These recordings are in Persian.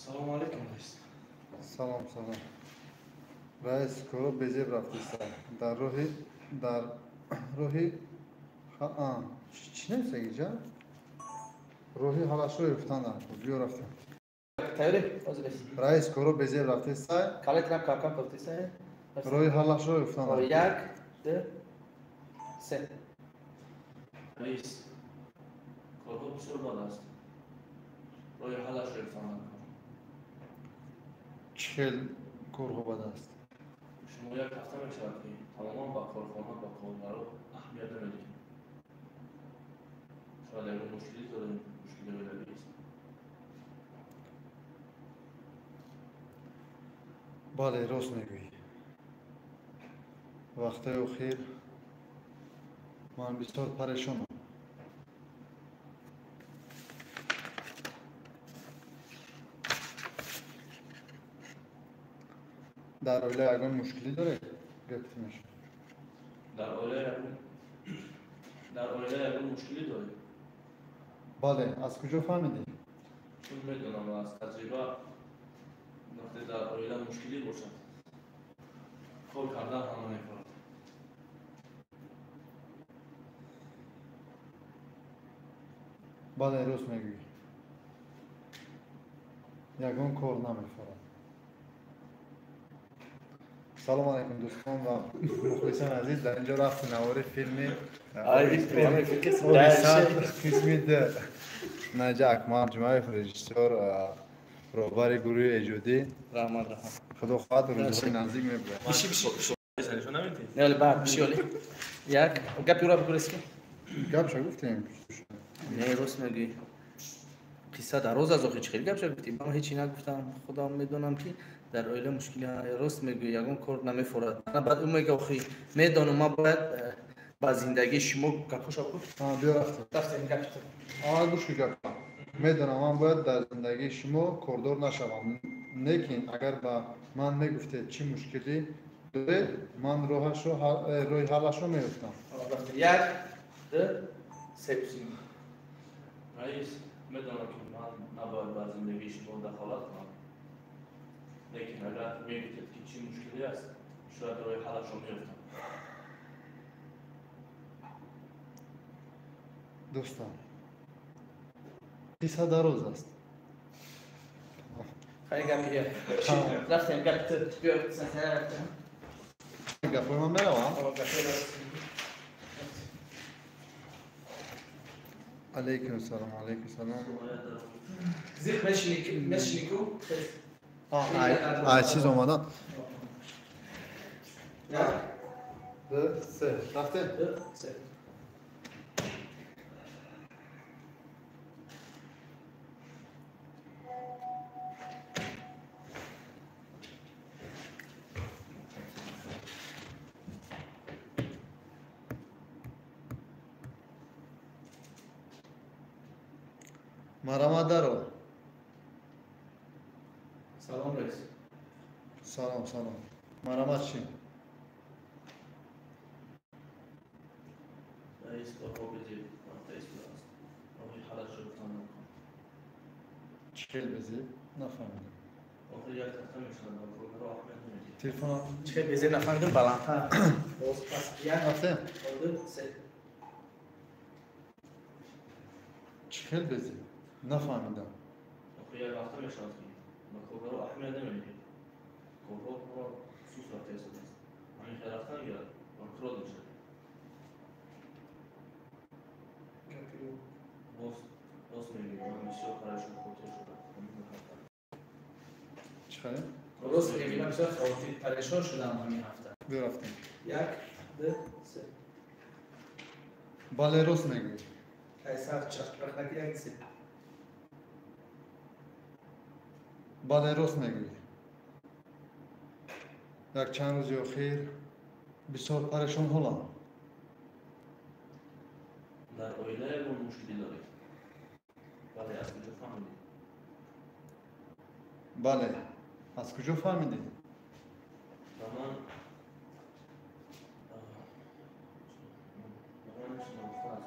Салом алейкум, раис. Салом, салом. Раис, скоро безеб рафтеста. Дар роҳи чӣ намисад инҷа? Роҳи ҳалашро юфтанда. Биё рафтем. Тайёре? Ҳозир аст. Раис, скоро безеб рафтеста. Калетрам какам гуфтеса? Роҳи ҳалашро юфтанда. 1, 2, 3. Раис, корҳо бисёр бад аст. Роҳи ҳалашро юфтанда. Чӣ хел корҳо бад аст? Шумо як ҳафта мешавад ки тамоман ба корхона, ба коргаро аҳамият намедиҳед. Шояд ягон мушкилӣ дорем, мушкили оилавӣ аст. бале, рост мегӯӣ. Вақтаи охир ман бисёр парешонам. дар оила ягон мушкилӣ доред? Гапти мешавад. Дар оила ягон мушкилӣ дорем. бале, аз куҷо фаҳмидӣ? Чун медонам аз таҷриба вақте дар оила мушкилӣ бошад, кор кардан ҳама мекунад. бале, рост мегӯӣ. ягон кор намефорад. салом алейкум дӯстон ва мухлисони азиз. дар инҷо рафти навори филми қисми д наҷа акмал ҷумаев режиссёр, роҳбари гурӯҳи эҷодӣ. худо хоҳад рӯзҳои наздик мебурад. Нели баъд биши оли. Як гапи ӯро бигӯрест ки? гапша гуфтем. Не, рост мегӯӣ. қисса дароз аст охир чӣ хел гапша гуфтӣ? Ман ҳечи нагуфтам. худам медонам ки дар оила мушкили рост мегӯӣ, ягон кор намефорад. Баъд ӯ мега охир медонам ман бояд ба зиндагии шумо гапоша гуфт. биё рафтем. Рафтем гапи. гӯш кӣ гапа. медонам ман бояд дар зиндагии шумо кордор нашавам. лекин агар ба ман мегуфтед чӣ мушкилӣ доред, ман роҳи ҳалашро меёфтам. 1, 2, 3. Раис, медонам ки ман набояд ба зиндагии шумо дахолат кунам. Лекин агар мегуфтед ки чӣ мушкилӣ аст, шояд роҳи ҳалашро меёфтам. дӯстон, қисса дароз аст. Хай гапи я. Рафтем гапи биё сатара. гапои ман меравам. алейкум салом, алейкум салом. Зих мешнику. чиз омада. 1, 2, 3. рафтем. 2, 3. марамад даро. Салом раис. салом, салом. марамад чӣ? Раис, корҳо безеб рафтаистуда аст. роҳи ҳалашро юфтанда мекунад. чӣ хел безеб? нафаҳмидам. охир як ҳафта мешавад ба коргаро аҳамият намедиҳед. телефон Чӣ хел безе нафаҳмидам баландтар. Боз пас 1, рафтем. 2, 3. чӣ хел безеб? нафаҳмидам. охир як ҳафта мешавад ки ба коргаро аҳамият намедиҳед. корҳо сус рафтаистудааст. ҳамин хел рафтан я банкрот мешавад. рост мегӯӣ, ман бисёр парешон хотир шудам ҳамин ҳафта. чӣ хел? Рост мегӯӣ, ман бисёр парешон шудам ҳамин ҳафта. биё рафтем. 1, 2, 3. бале, рост мегӯӣ. Қайсар чашмак накиягиси. бале, рост мегӯӣ. якчанд рӯзи охир бисёр парешонҳолам. дар оила ягон мушкилӣ доред? бале, аз куҷо фаҳмидед? бале, аз куҷо фаҳмидӣ? ба ман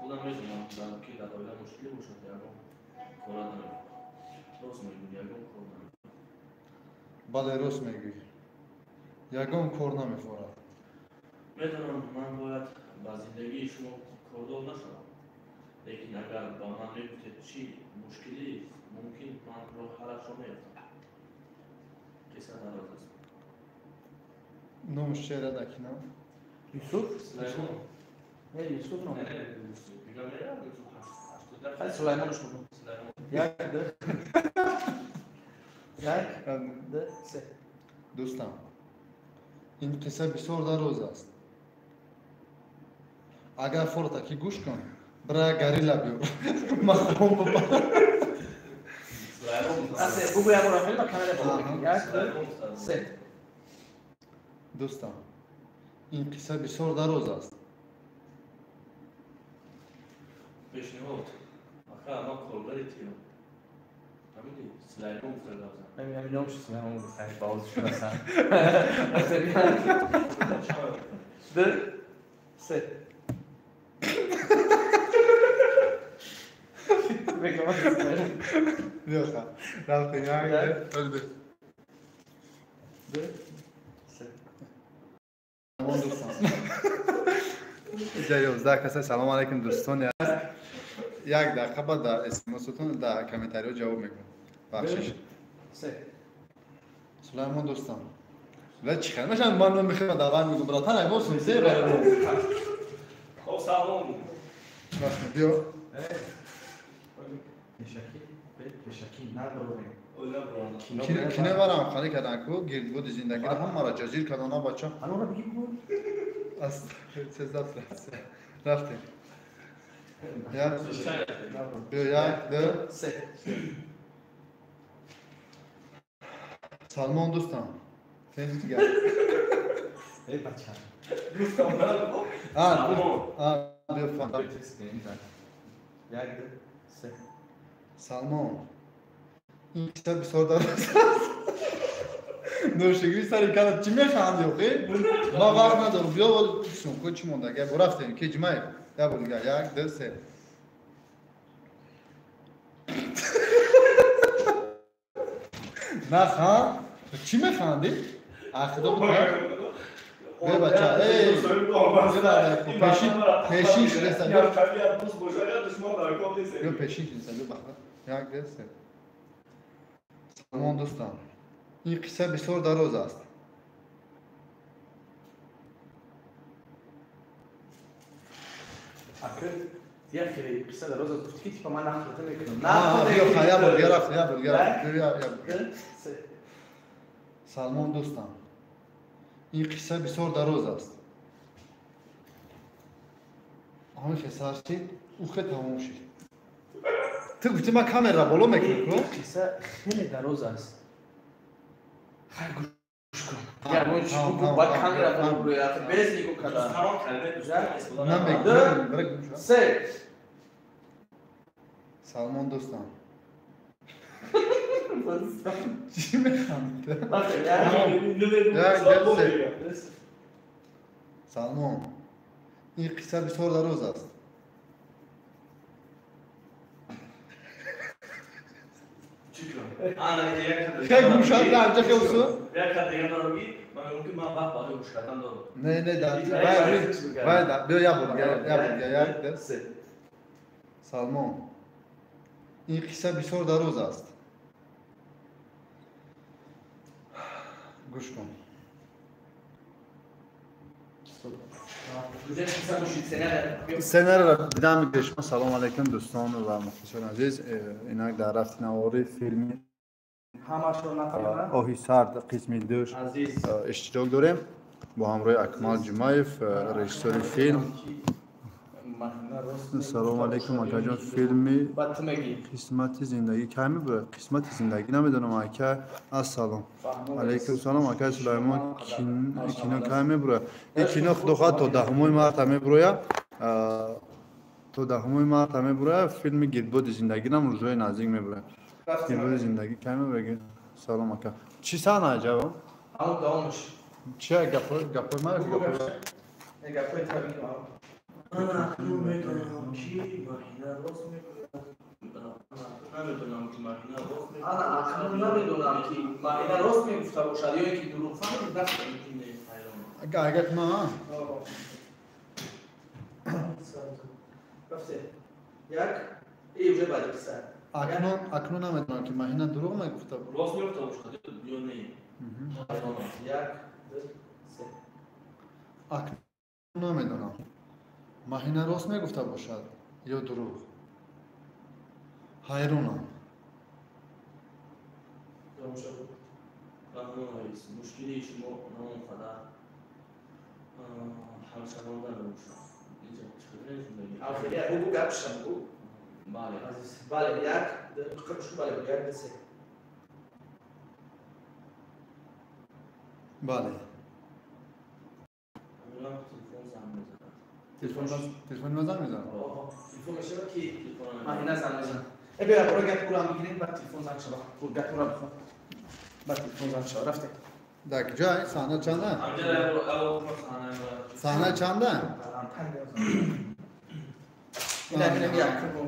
خودم میدونم که در آینده مشکلی باشد یا کار دارم. راست میگم یا کار دارم. бале рост мегӯӣ. Ягон кор намефорад. медонам ман бояд ба зиндагии шумо кордор нашавам, лекин агар ба ман мегуфтед чӣ мушкилист, мумкин ман роҳ ҳаллашро меёфтам. қисса дароз аст. Номш чиест акина? Юсуф? Сулаймон. Юсуф ном. Мегам меям Юсуф ҳаст. Хай Сулаймонш буду. Сулаймон. Як, ду. Як, ду, се. Дӯстам, ин қисса бисёр дароз аст. Агар фортаки гӯш кун, бирая гарила биёр. Махом бубар. Сулаймон. Асе, бугӯям ора филма камера бола. Як, ду, се. Дӯстам, ин қисса бисёр дароз аст. пешниҳод. Аха, ман коргари тиём. Ҳамиди Сулаймон гуфтагам. Мен номш Сулаймон буду. Хай бауз шудасам. Ду, се. Бекамат Сулаймон. Биёха. Рафтем як, ду. Ду, се. Саломон дӯстон. Ҷа 11 каса салом алейкум дӯстони аст. Як дақиқа баъд дар смсотон дар комментариҳо ҷавоб мекунам. Бахшиш. Се. Сулаймон дӯстон. Ва чӣ хел мешан ман мехоҳам давам мегӯям братан ай босун се. Хоб салом. Расми биё. Пешакӣ, пешакӣ надорем. Кине барам халӣ кардан ку гирдбуди зиндагиро ҳамаро ҷазир кардан на бача. Анора бигӣ буд. Аст. Сездат рафтем. Як. Биё як, ду. Се. Салмон дӯстам. Фенҷ гап. Эй бача. Биё фанда. Як, ду, се. Салмон. ин қисса бисёр дароз аст. нӯшигӣ сари калад чӣ механди охӣ? Ма вақт надорам. биё бисун ку чӣ монда гап рафтем ки ҷимаев. Я бор дигар як, ду, се. нахан чӣ механди? Ахидо бе бача пешин ширеса биё пешин ширеса биё бахта як, ду, се. Саломон дӯстам, ин қисса бисёр дароз аст. Акы, як қисса дароз аст. Гуфти ки типа ман нахӯрда мекунам. Биё я бор дигар рафт, я бор дигар рафт. Ду, се. Салмон дӯстам, ин қисса бисёр дароз аст. ҳамин хисар чӣ? ухе тамом шид. Ту гуфти ман камера боло мекунам ку? Қисса хеле дароз аст. Хай гӯш кун. Я мон чӣ буду ба камера боло буроя. Без нигоҳ кардан. Намегӯшам. Се. Салмон дӯстам. Чӣ механди? Салмон, ин қисса бисёр дароз аст. Хай гӯшам дар ҷа хелсу? Не, биё я бор дигар як, ду, се. Салмон, ин қисса бисёр дароз аст. гӯш кун. сценариро дидам мегӯшам. салому алейкум дӯстону ва мухлисони азиз. инак дар рафти навори филми оҳи сард қисми 2 иштирок дорем бо ҳамроҳи Акмал Ҷумаев, режиссёри филм. салому алейкум акаҷон. филми қисмати зиндагӣ кай мебурад? қисмати зиндагӣ намедонам ака. ассалом алейкум. салом ака Сулаймон, кино кай мебурад? ин кино худохоҳад то 10 марта мебурояд. то 10 марта мебурояд. филми гирдбоди зиндагинам рӯзҳои наздик мебурояд. гирдбоди зиндагӣ кай мебурад? салом ака. чӣ саҳна ҷавон? чӣ гапои ман Ana, nu me نمیدونم که ماشین راست میگه. اکنون نمیدونم که ماهینه راست میگفته باشد یا اینکه دروغ فهمید رفت. ممکنه حیران. اگه ما رفته یک ایوجه بعد پسر اکنون نمیدونم که ماهینه دروغ میگفته. راست میگفته باشد یا نه. حیران. یک دو سه. اکنون نمیدونم ماهینه راست میگفته باشد یا دروغ. حیرانم. قانون رئیس مشکلی شما نااونقدر همشهرانده نمیشه. اینجا چقدر زندگی. آفرین بگو گپشم بگو. بله. عزیز بله یک دو شو بله یک دو سه. بله. میرم تلفن زنگ میزنم. تلفن مزن میزنم. تلفن میشه کی؟ تلفن ماهینه زنگ میزنه. بیا برو گپ رو هم بگیریم بعد تلفن زنگ شد. برو گپ رو بخون. بعد تلفن زنگ شد رفته. در کجای صحنه چنده؟ همجا اول صحنه چنده؟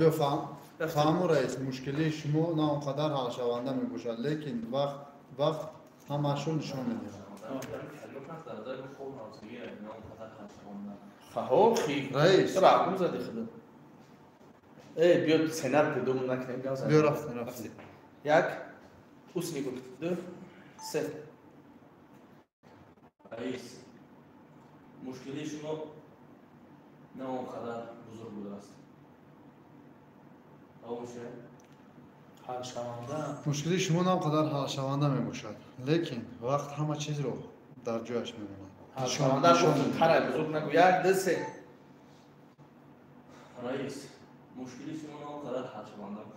بفهم. فهم رئیس مشکلی شما نه اونقدر حل شونده میباشد لیکن وقت همشون نشون میده. خب خی رئیس رقم زدی خدا. ای بیا سنت بدون نکنیم بیا رفته. یک اوسنی بود دو سه. رئیس مشکلی شما نه اونقدر بزرگ بوده است. آموشه حل شونده. مشکلی شما نه اونقدر حل شونده میباشد لیکن وقت همه چیز رو در جایش میمونه. حل شونده گفتم خرای بزرگ نگو یک دو سه. رئیس مشکلی شما نه اونقدر حل شونده بود.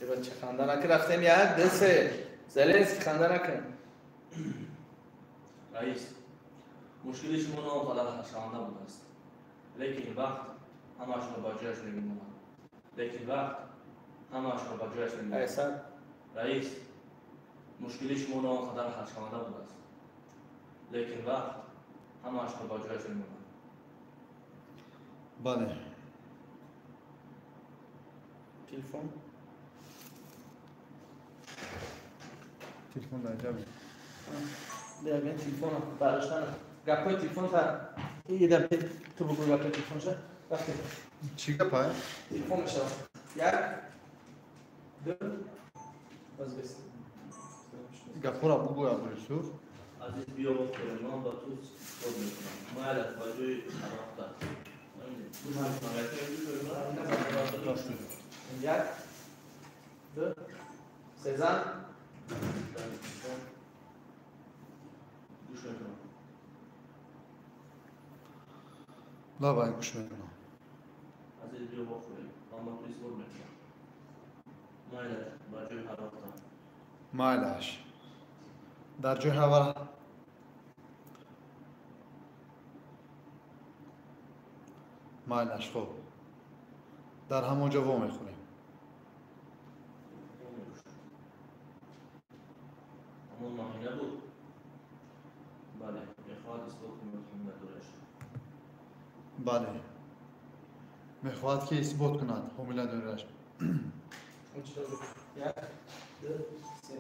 یه بچه خنده نکن رفتیم یک دو سه. زلنسکی خنده نکن. رئیس مشکلی شما نه اونقدر حل شونده بوده است. لیکن وقت همه‌شون رو با جایش میمونه. لیکن وقت همه‌شون رو با جایش میمونه. ایسر رئیس مشکلی شما نه اونقدر حل شونده بوده است. لیکن وقت همه‌شون رو با جایش میمونه. بله. تلفن تلفن در جبه. بیا تلفن برشتن گپای تلفن تا یه دفعه تو بگو گپای تلفن شد رفته. چی گپه؟ تلفن میشه یک دو باز بس گپه را بگو ابو یوسف. عزیز بیا بخوریم من با تو خود میکنم. ما علت باجوی خراب داد. یک دو سه زن گوش میکنم. لا باید گوش میکنم. عزیز بیا بخوریم من با تو خود میکنم. ما علت باجوی خراب داد. مایلش در جای هوا مایلش خوب در همونجا وا میخوریم. همون ماهینه بود. بله میخواد اثبات کنه که ندارش. بله میخواهد که اثبات کند حامله دارش. یک دو سه.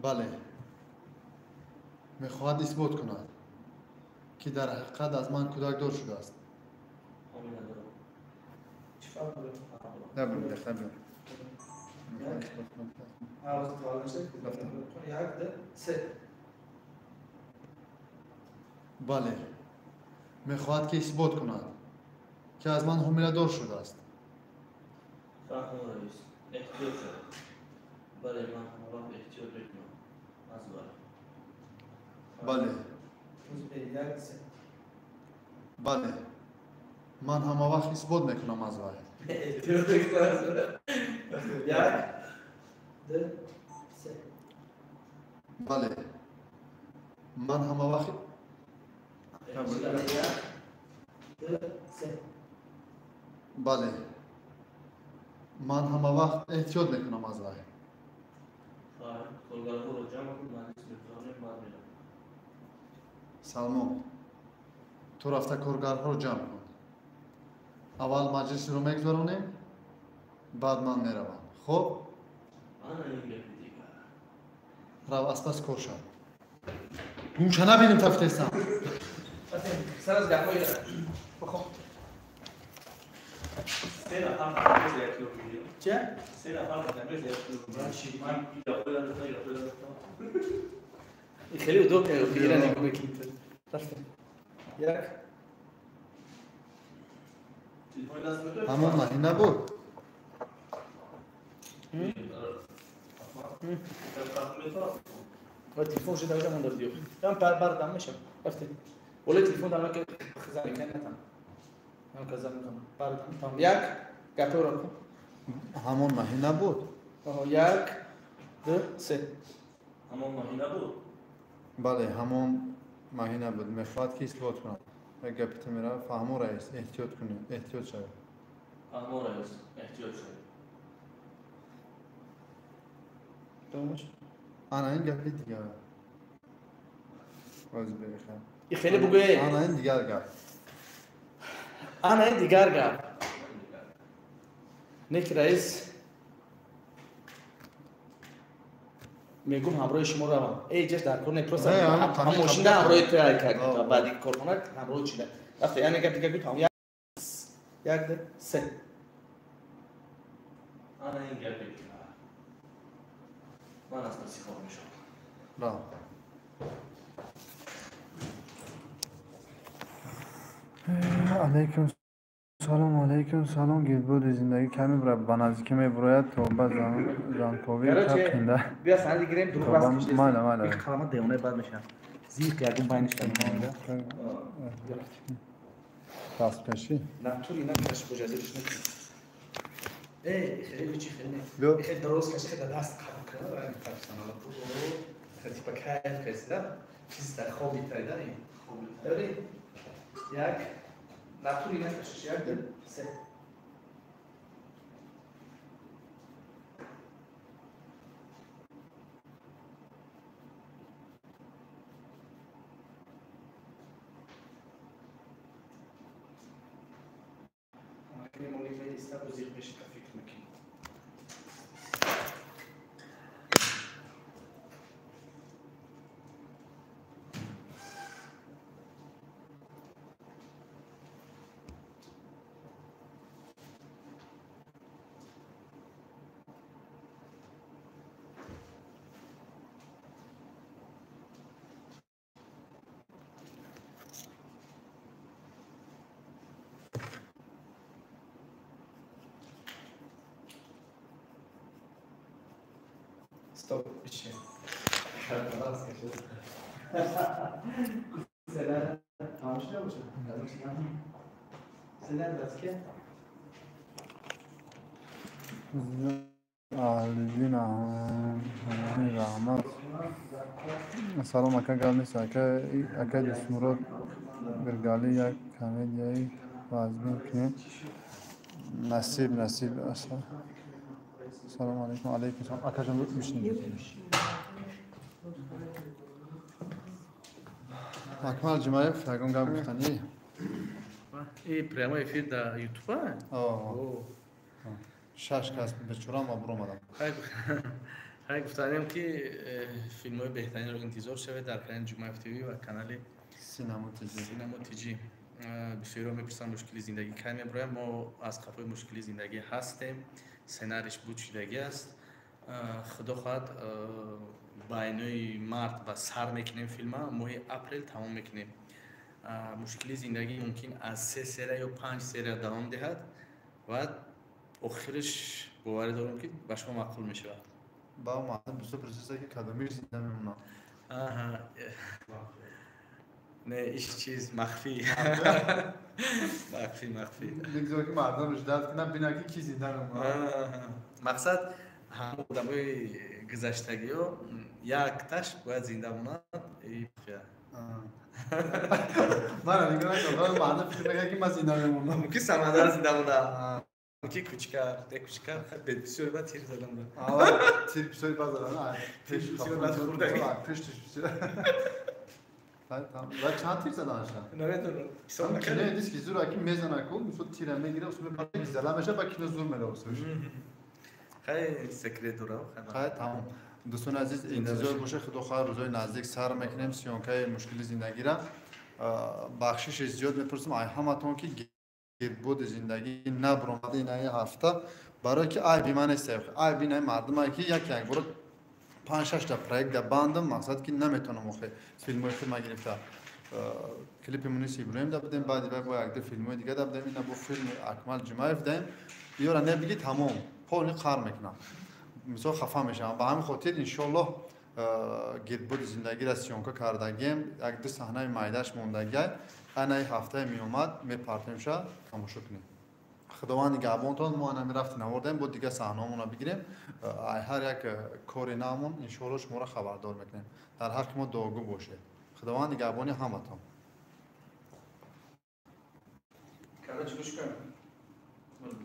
بله میخواهد اثبات کند که در حقیقت از من کودک دار شده است. حامله دارم. چی فرق داره؟ نبود دفتر بیار. آواز تو نشه یک دو سه. بله میخواهد که اثبات کند که از من حامله دار شده است. فهم رئیس احتیاط شد. بله من همراه احتیاط بکنم. از بله یک سه. بله من همه وقت اثبات میکنم از وای. احتیاط بکنم. یک دو سه. بله من همه وقت یک دو سه. بله من همه وقت احتیاط میکنم از وای. کلگاه رو جمع کن من اسم میذارم بعد میرم. سلمان تو رفته کارگرها رو جمع کن. اول مجلس رو میگذارونیم بعد من میروم خب آن این گپی دیگه رو اسپاس کور شد گوشه نبینیم تفتیستم سر از گپایی بخوام سه نفر قرمز یک کیلو میگیریم چه؟ سه نفر قرمز یک کیلو میگیریم من یا خودم یا خودم این خیلی دو که بگیرن نگاه بکنید یک تلفن دست بده همون مهینه بود و تلفن شده باشم من دردیو هم بردم میشم رفته ولی تلفن دارم که خزانه کنه نتام هم کزا میکنم بردم تام یک گپه رو کن همون مهینه بود یک دو سه همون مهینه بود بله همون مهینه بود میخواد که اثبات کنم اگه گپت میره فهمو رئیس احتیاط کنید احتیاط شد همون رئیس احتیاط شد دومش انا این گپی دیگه باز بخیر این خیلی بگوی انا این دیگر گپ انا این دیگر گپ نیک رئیس میگم همراه شما روم ای جش در کنه پروسه هم ماشین همراه تو کرد بعدی کار کنه همراه چیده رفته یعنی گپ دیگه گفتم یک دو سه آن این گپی دیگه من از نسی خواهم میشم را علیکم سلام گید بود زندگی کمی برای بنازی می براید تو با زنکوی تقینده بیا سندی گیریم دروغ بس کشید مالا این کلمات دیونه بعد میشن زیق یکون بینش کنیم دست کشی نه توری نمیشه بجازیش نکنیم ای خیلی چی بیا. خیلی درست کشی خیلی دست قبل کنه برای پرسنال تو خیلی تیپا کایل کشیده چیز در خوابی تایده این داری یک نطوری نکشش یک دو سه ممکنه مولی میدیسته و زیر بشی که فکر میکنی Stop بشه خلاص کشید سلام تماش نباشه سلام دست که آلوین رحمت سلام اکا گل نیست اکا دستمورد برگالی یک کمیدیایی وازبین کنیم نصیب اصلا سلام علیکم سلام اکا جان میشنید اکمال جمعه فکرم گم گفتنی این прямо ефир در یوتیوب شش کس به چورا ما برو مدام های گفتنیم که فیلم های بهترین رو انتظار شده در کانال جمعه تیوی و کانال سینما تیجی بسیار میپرسن مشکلی زندگی کمی برای ما از خفای مشکلی زندگی هستیم سناریش بود شدگی است خدا خواهد بینای مرد و سر میکنیم فیلم ها ماه اپریل تمام میکنیم مشکلی زندگی ممکن از 3 سری یا 5 سری دوام دهد و آخرش باور دارم که به شما معقول میشه با ما دوست پروسه که کدومی زنده میمونم نه ایش چیز مخفی مخفی دیگه که مردم روش دست کنم بینا که کی زنده میمونم مقصد همه آدمای گذشتگی ها یک تاش باید زنده مونند من دیگه نکنم مردم فکر میکنه که من زنده میمونم ممکن سمندر زنده مونند ممکن کوچکر خیلی بسیار بعد تیر زدم تیر بسیاری بعد زدم بسیار بعد خورده پیشتش بسیار Tamam. و چند تیر زدن شد؟ نمیدونم حساب نه نکردم دیست که زور اکی میزنه کن میشد تیر میگیره اسم پاره میزنه میشه با کینو زور میره واسش خیلی سکرت دورم خیلی تمام دوستان عزیز انتظار باشه خدا خواهر روزای نزدیک سر میکنیم سیانکای مشکلی زندگی را بخشش زیاد میپرسیم ای همتون که گیربود زندگی نبرامده این هفته برای که ای بیمه نیست ای بیمه مردم ای که یک برو 5-6 تا پروژه در باندم مقصد که نمیتونم مخه فیلم گرفته کلیپ مونیس ابراهیم دا بدیم بعدی با یک فیلم دیگه دا بدیم اینا با فیلم اکمل جمعیف دیم یورا نه بگی تمام پول قرار میکنم مثلا خفه میشم با همین خاطر ان شاء الله گیربود زندگی را سیونکا کردگیم یک دو صحنه مایداش موندگی انا هفته می اومد میپرتیم شد تماشا کنیم خداوند گابونتون ما نمیرفتیم نوردیم بود دیگه صحنه‌مون رو بگیریم هر یک کاری نامون ان شاء الله شما را خبردار میکنیم در حق ما دعاگو باشه خداوند گابونی همتون کارش گوش کن